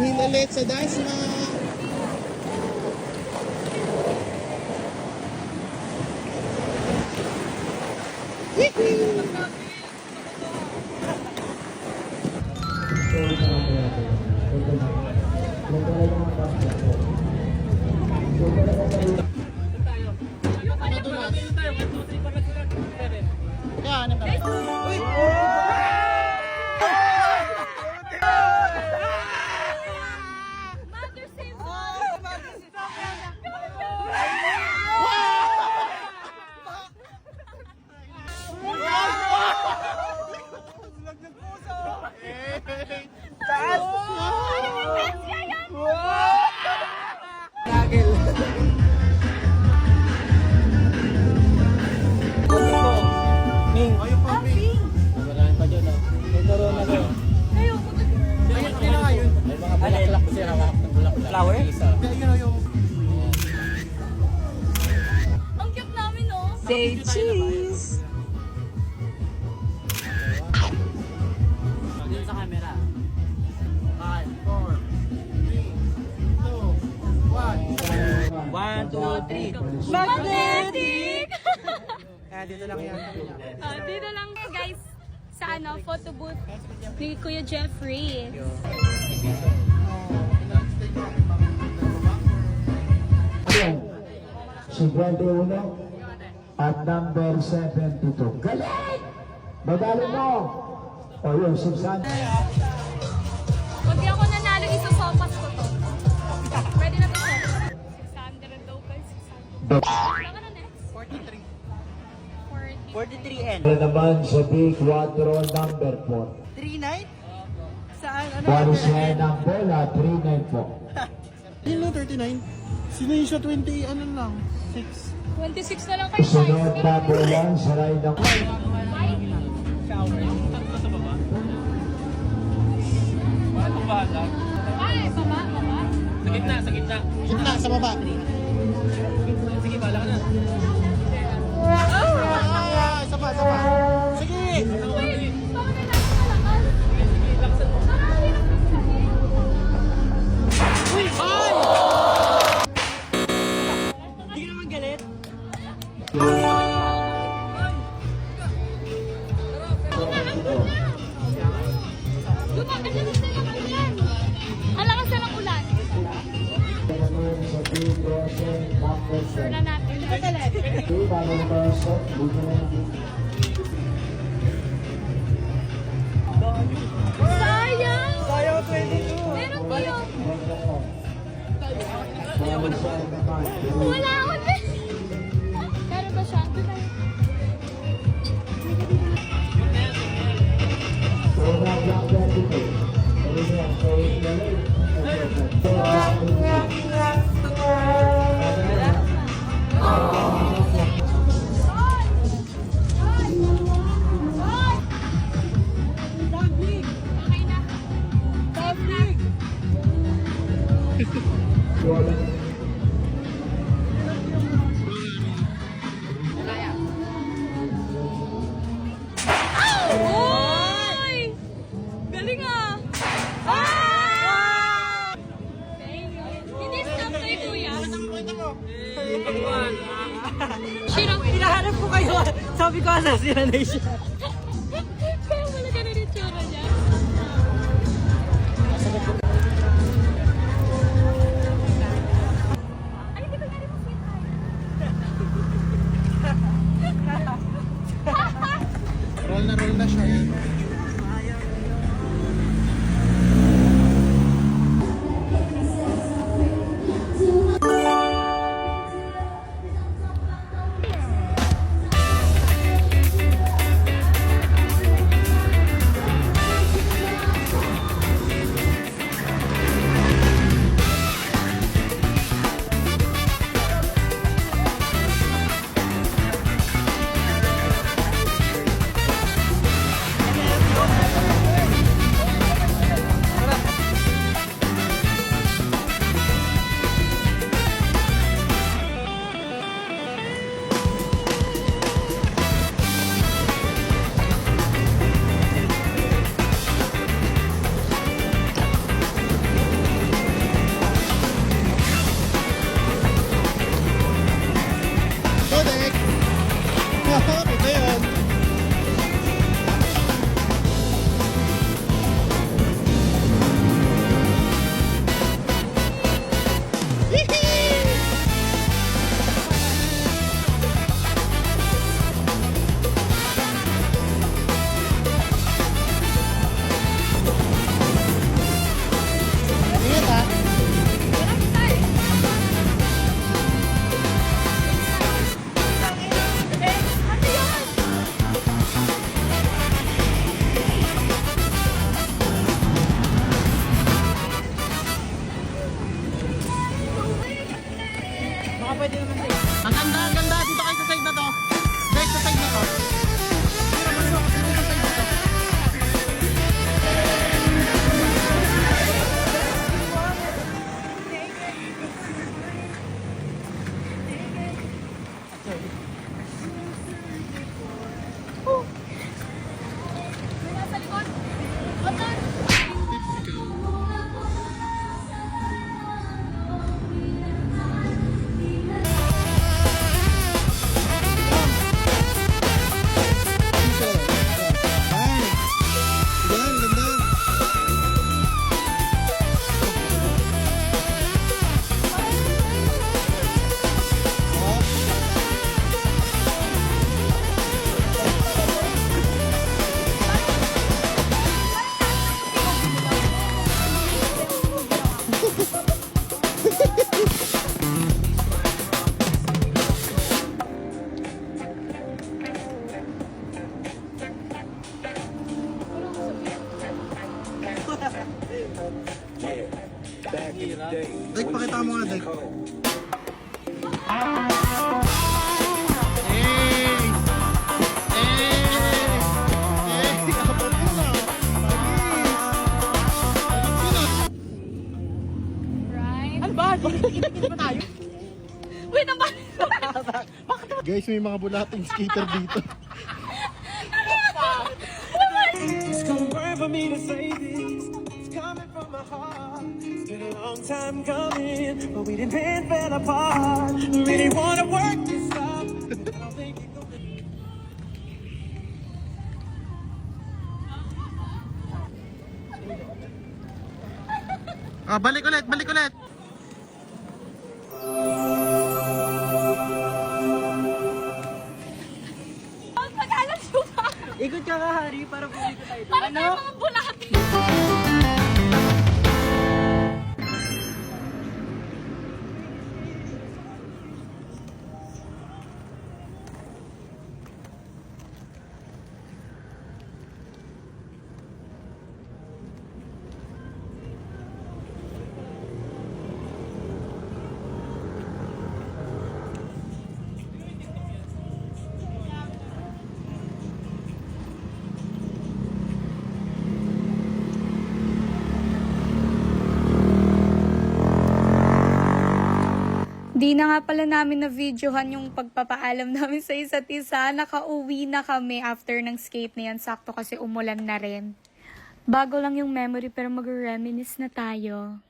Dalhin ulit sa Dasma. Flower? Ang cute namin, no? Say cheese! Dito sa camera. 5, 4, 3, 2, 1. 1, 2, 3. Magnetic! Kaya dito lang yan. Dito lang, guys, sa photo booth ni Kuya Jeffrey. Si 51 at number 72. Galing! Madali mo! O yun, 600. Pag di ako nanalo, isasopas ko to. Pwede na to, sir. 600 daw, guys. 600. Saan ka na next? 43. 43N. Ano naman sa B4 number 4. 39? Saan? Ano? Parisya ng bola, 39 po. Sino 39? Sino yung siya 20, ano lang? 6. 26 na lang kayo, guys. Sunod na bola, saray ng... Ay, baba, baba. Sa gitna, sa gitna. Gitna, sa baba. Sige, bala ka na. Ah, isa pa, isa pa. Sige! Wait, bakit na natin malakas? Marami na kami. Uy! Ay! Hindi ka naman galit. Gumaganda na naman yan. Ang lakas na ng ulan. Sure na natin. Sayang! Sayang 22. Meron kayo. Wala ako din. Meron ba siya? Okay na. Public! Oy! Galing ah! Thank you. Hindi stop kay Kuya. Shiro. Hinahanap ko kayo. Sabi ko, sila na siya. Kaya wala ganun yung tsura niya. Ay, di ba nga rin mo Roll na siya eh. Dek, pakita mo nga, Dek. Right? Ano ba? Bakit ba tayo? Wait, ang Guys, may mga bulating skater dito. It's gonna burn for me to say this. It's coming from my heart. It's been a long time coming, but we didn't bend, fell apart. Really wanna work this out. I don't think it could be. Balik ulit, balik ulit. Pag-alas mo pa. Ikot ka Hari, para pumili tayo. Parang tayo mga bulati. Di na nga pala namin na-videohan yung pagpapaalam namin sa isa't isa. Nakauwi na kami after ng skate na yan. Sakto kasi umulan na rin. Bago lang yung memory pero mag-reminisce na tayo.